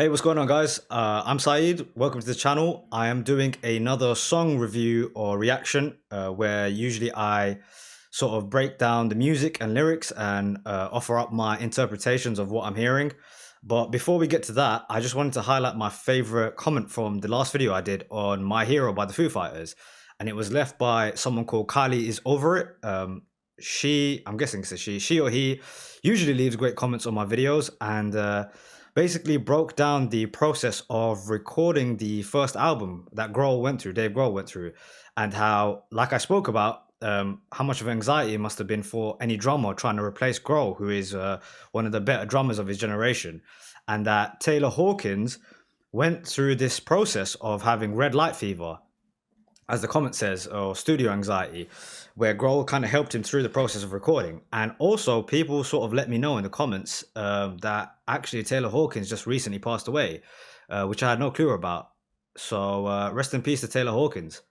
Hey, what's going on, guys? I'm Saeed. Welcome to the channel. I am doing another song review or reaction where usually I sort of break down the music and lyrics and offer up my interpretations of what I'm hearing. But before we get to that, I just wanted to highlight my favorite comment from the last video I did on My Hero by the Foo Fighters. And it was left by someone called Kylie is Over It. I'm guessing it's a she or he, usually leaves great comments on my videos and basically broke down the process of recording the first album that Dave Grohl went through, and how, like I spoke about, how much of anxiety it must have been for any drummer trying to replace Grohl, who is one of the better drummers of his generation, and that Taylor Hawkins went through this process of having red light fever, as the comment says, or studio anxiety, where Grohl kind of helped him through the process of recording. And also, people sort of let me know in the comments that actually Taylor Hawkins just recently passed away, which I had no clue about. So rest in peace to Taylor Hawkins.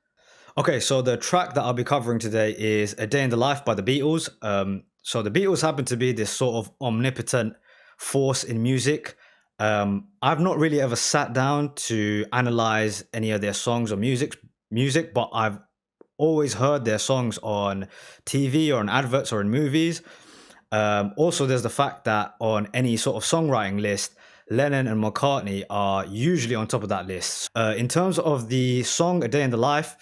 Okay, so the track that I'll be covering today is A Day in the Life by the Beatles. So the Beatles happen to be this sort of omnipotent force in music. I've not really ever sat down to analyze any of their songs or music, but I've always heard their songs on TV or in adverts or in movies. Also, there's the fact that on any sort of songwriting list, Lennon and McCartney are usually on top of that list. In terms of the song A Day in the Life,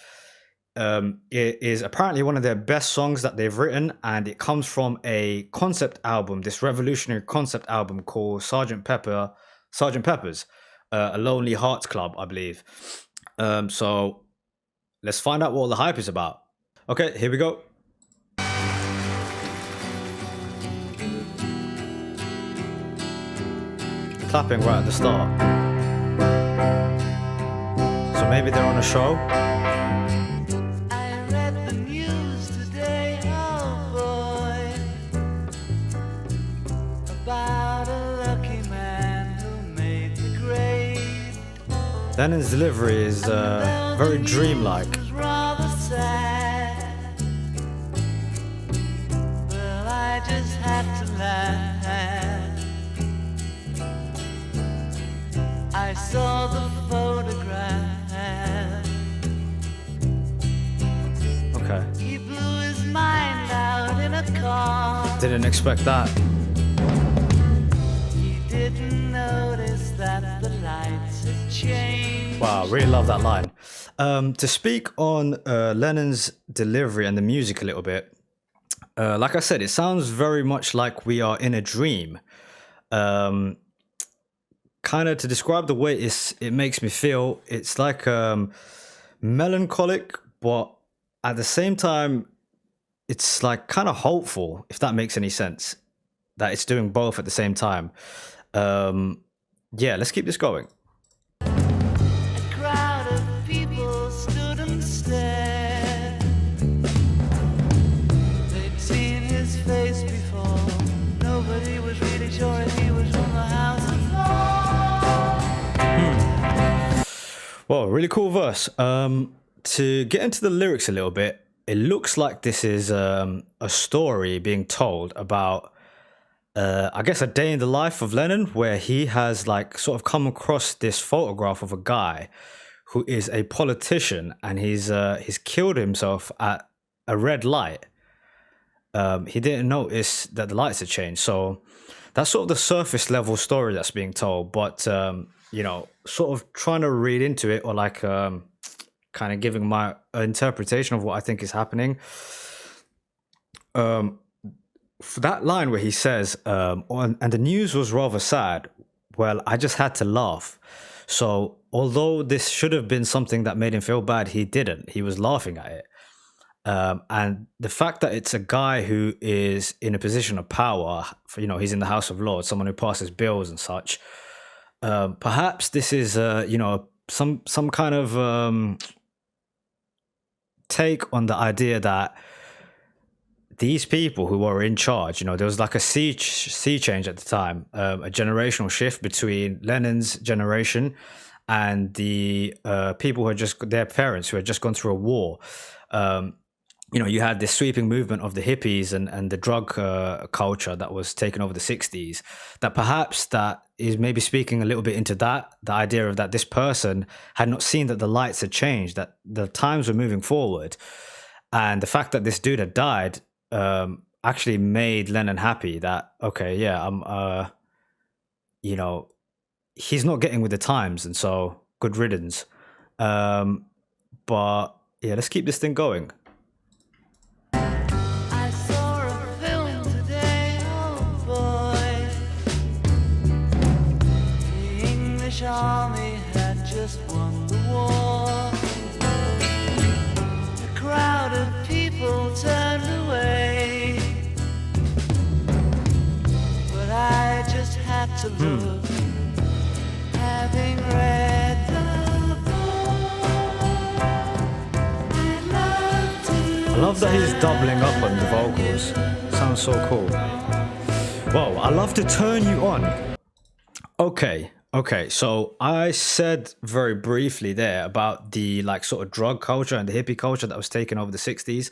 it is apparently one of their best songs that they've written, and it comes from a concept album, this revolutionary concept album called Sergeant Pepper's, A Lonely Hearts Club, I believe. So let's find out what all the hype is about. Okay, here we go. Clapping right at the start. So maybe they're on a show. I read the news today, oh boy, about a lucky man who made the grade. Lennon's delivery is very dreamlike. Rather sad. Well, I just had to laugh. I saw the photograph. Okay. He blew his mind out in a car. Didn't expect that. He didn't notice that the lights had changed. Wow, really love that line. To speak on Lennon's delivery and the music a little bit, like I said, it sounds very much like we are in a dream. Kind of to describe the way it makes me feel, it's like melancholic, but at the same time, it's like kind of hopeful, if that makes any sense, that it's doing both at the same time. Yeah, let's keep this going. A crowd of people stood and stared. They'd seen his face before. Nobody was really sure if he was from the House of Lords. Well, really cool verse. To get into the lyrics a little bit, it looks like this is a story being told about, I guess, a day in the life of Lennon, where he has like sort of come across this photograph of a guy who is a politician, and he's killed himself at a red light. He didn't notice that the lights had changed. So that's sort of the surface level story that's being told. But you know, sort of trying to read into it, or like kind of giving my interpretation of what I think is happening. For that line where he says, and the news was rather sad, well, I just had to laugh. So although this should have been something that made him feel bad, he didn't. He was laughing at it. And the fact that it's a guy who is in a position of power, you know, he's in the House of Lords, someone who passes bills and such. Perhaps this is, you know, some kind of take on the idea that these people who were in charge, you know, there was like a sea change at the time, a generational shift between Lennon's generation and the people who had just, their parents who had just gone through a war. you had this sweeping movement of the hippies and the drug culture that was taking over the 60s, that perhaps that is maybe speaking a little bit into that, the idea of that this person had not seen that the lights had changed, that the times were moving forward. And the fact that this dude had died actually made Lennon happy that, okay, yeah, you know, he's not getting with the times. And so good riddance. But yeah, let's keep this thing going. I saw a film today, oh boy. The English army had just won the war. A crowd of people turned away, but I just had to look. Having read the book, I'd love to. I love that he's doubling up on the vocals. Sounds so cool. Whoa, I love to turn you on. Okay, so I said very briefly there about the like sort of drug culture and the hippie culture that was taking over the 60s.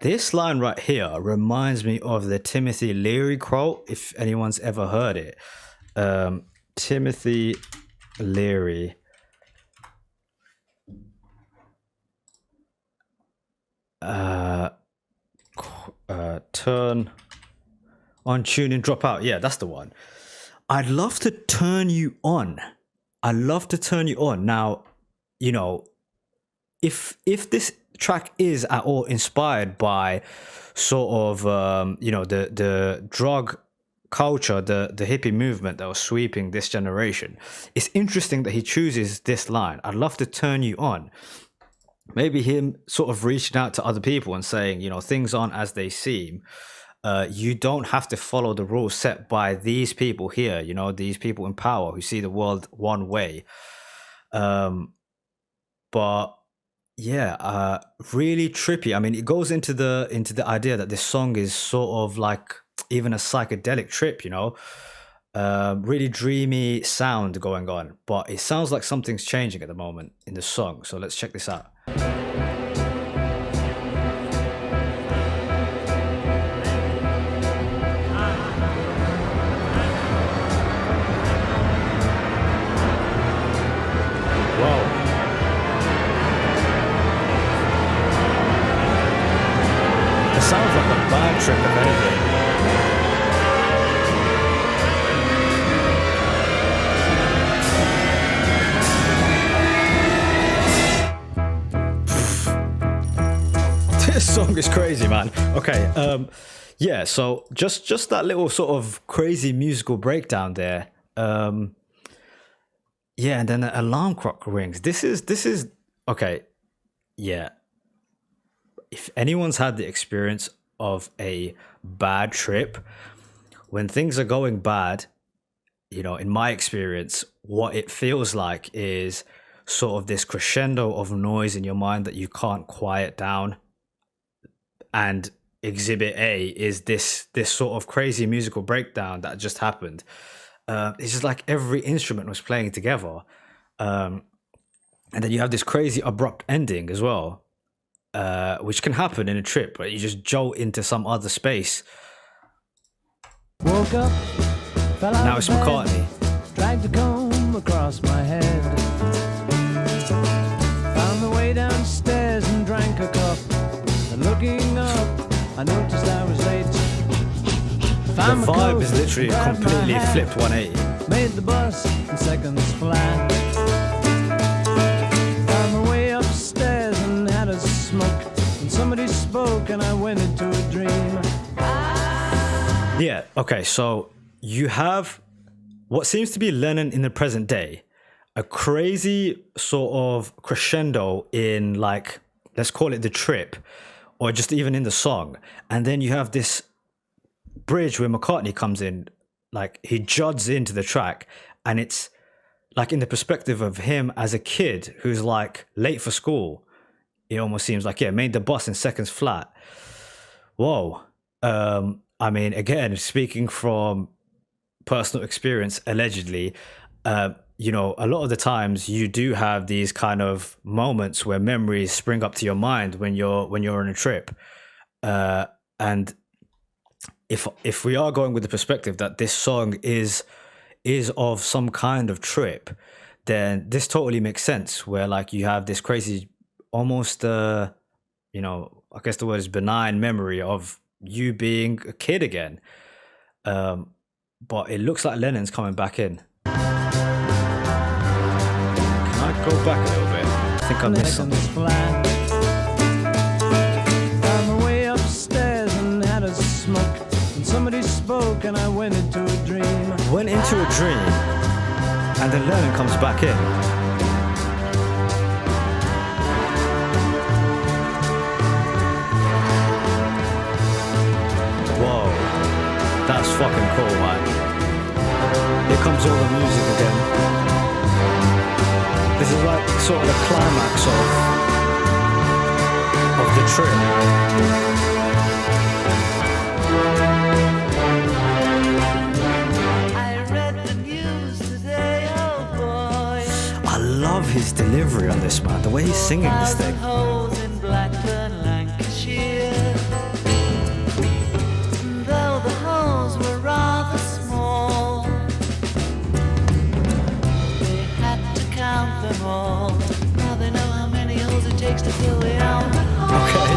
This line right here reminds me of the Timothy Leary quote, if anyone's ever heard it. Timothy Leary. Turn on, tune in, drop out. Yeah, that's the one. I'd love to turn you on. I love to turn you on. Now, if this track is at all inspired by sort of the drug culture, the hippie movement that was sweeping this generation, it's interesting that he chooses this line. I'd love to turn you on. Maybe him sort of reaching out to other people and saying, things aren't as they seem. You don't have to follow the rules set by these people here, these people in power who see the world one way. But yeah, really trippy. I mean, it goes into the idea that this song is sort of like even a psychedelic trip, really dreamy sound going on, but it sounds like something's changing at the moment in the song. So let's check this out. Sounds like a bad trip, if anything. This song is crazy, man. Okay, yeah. So just that little sort of crazy musical breakdown there. Yeah, and then the alarm clock rings. This is okay. Yeah. If anyone's had the experience of a bad trip, when things are going bad, in my experience, what it feels like is sort of this crescendo of noise in your mind that you can't quiet down. And exhibit A is this sort of crazy musical breakdown that just happened. It's just like every instrument was playing together. And then you have this crazy abrupt ending as well. Which can happen in a trip, right? You just jolt into some other space. Woke up, fell out Now it's of bed, McCartney. dragged a comb across my head. Found the way downstairs and drank a cup. And looking up, I noticed I was late. The Found my vibe coat, is literally grabbed my completely hat, flipped 180. made the bus in seconds flat. Found my way upstairs and had a smoke. And somebody spoke and I went into a dream. Yeah, okay, so you have what seems to be Lennon in the present day, a crazy sort of crescendo in, like, let's call it the trip, or just even in the song. And then you have this bridge where McCartney comes in, like he judds into the track, and it's like in the perspective of him as a kid who's like late for school. It almost seems like, yeah, made the bus in seconds flat. Whoa. I mean, again, speaking from personal experience, allegedly, a lot of the times you do have these kind of moments where memories spring up to your mind when you're on a trip. And if we are going with the perspective that this song is of some kind of trip, then this totally makes sense. Where like you have this crazy, almost I guess the word is benign memory of you being a kid again. But it looks like Lennon's coming back in. Can I go back a little bit? I think I missed something. Found my way upstairs and had a smoke. And somebody spoke and I went into a dream. Went into a dream, and then Lennon comes back in. Whoa, that's fucking cool, man. Here comes all the music again. This is like sort of the climax of the trip. I love his delivery on this, man. The way he's singing this thing. Holes in Blackburn, Lancashire. Though the holes were rather small, they had to count them all. Now they know how many holes it takes to fill the Albert Hall. Okay.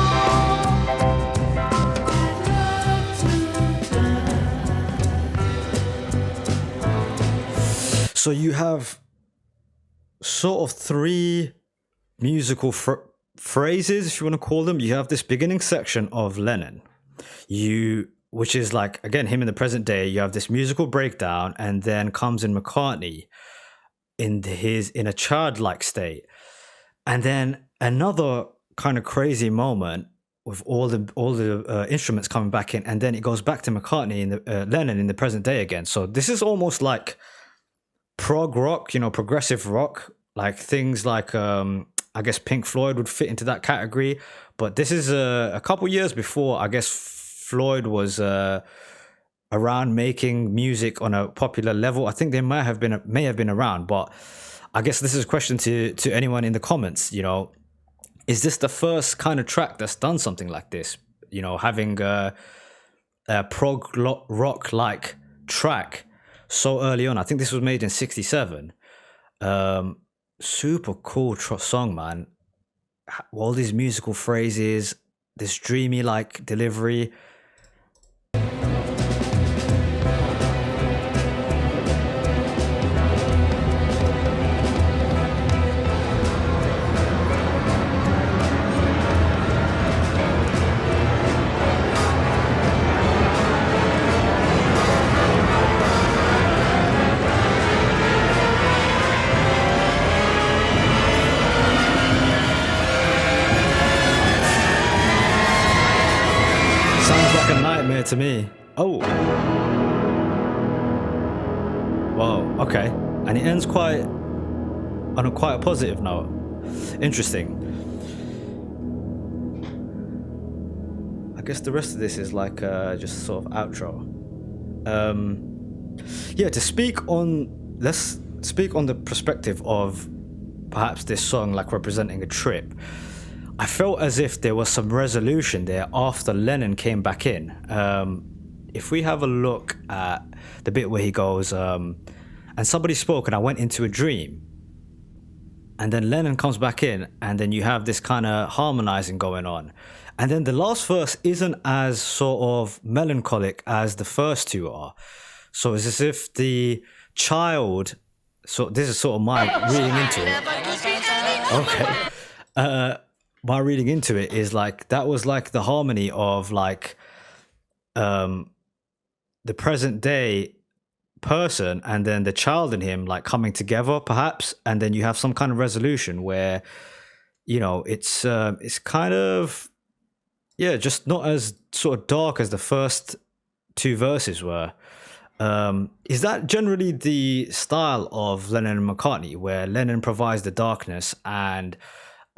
So you have sort of three musical phrases, if you want to call them. You have this beginning section of Lennon, which is like, again, him in the present day. You have this musical breakdown, and then comes in McCartney in a childlike state, and then another kind of crazy moment with all the instruments coming back in, and then it goes back to McCartney in Lennon in the present day again. So this is almost like prog rock, progressive rock, like things like I guess Pink Floyd would fit into that category. But this is a couple years before I guess Floyd was around making music on a popular level. I think they may have been around, but I guess this is a question to anyone in the comments. Is this the first kind of track that's done something like this? Having a prog rock like track so early on. I think this was made in '67. Super cool song, man. All these musical phrases, this dreamy like delivery. To me. Oh. Whoa, okay. And it ends on a quite a positive note. Interesting. I guess the rest of this is like just sort of outro. Let's speak on the perspective of perhaps this song like representing a trip. I felt as if there was some resolution there after Lennon came back in. If we have a look at the bit where he goes, and somebody spoke and I went into a dream. And then Lennon comes back in, and then you have this kind of harmonizing going on. And then the last verse isn't as sort of melancholic as the first two are. So it's as if the child, so this is sort of my reading into it. Okay. My reading into it is like that was like the harmony of like the present day person and then the child in him like coming together perhaps, and then you have some kind of resolution where it's kind of just not as sort of dark as the first two verses were. Is that generally the style of Lennon and McCartney, where Lennon provides the darkness and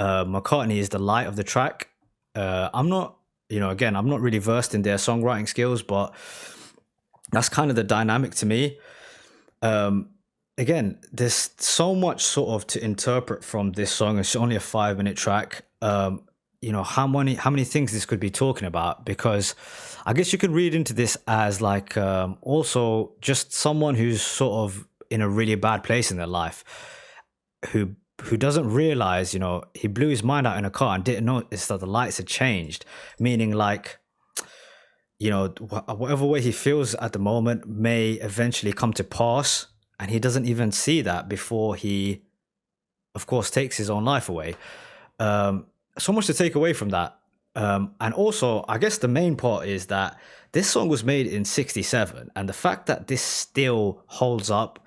McCartney is the light of the track? I'm not really versed in their songwriting skills, but that's kind of the dynamic to me. again, there's so much sort of to interpret from this song. It's only a 5 minute track. How many things this could be talking about, because I guess you could read into this as like also just someone who's sort of in a really bad place in their life, who doesn't realize, he blew his mind out in a car and didn't notice that the lights had changed, meaning like, whatever way he feels at the moment may eventually come to pass, and he doesn't even see that before he, of course, takes his own life away. So much to take away from that. And also, I guess the main part is that this song was made in 67, and the fact that this still holds up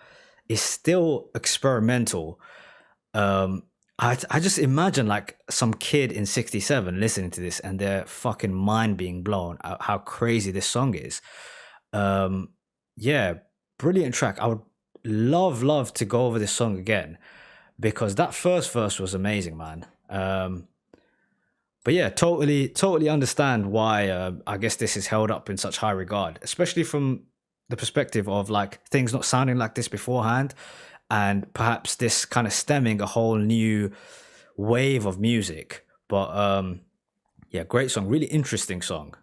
is still experimental. I just imagine like some kid in 67 listening to this and their fucking mind being blown at how crazy this song is. Um, yeah, brilliant track. I would love to go over this song again, because that first verse was amazing, man. But yeah, totally understand why I guess this is held up in such high regard, especially from the perspective of like things not sounding like this beforehand, and perhaps this kind of stemming a whole new wave of music. But yeah, great song, really interesting song.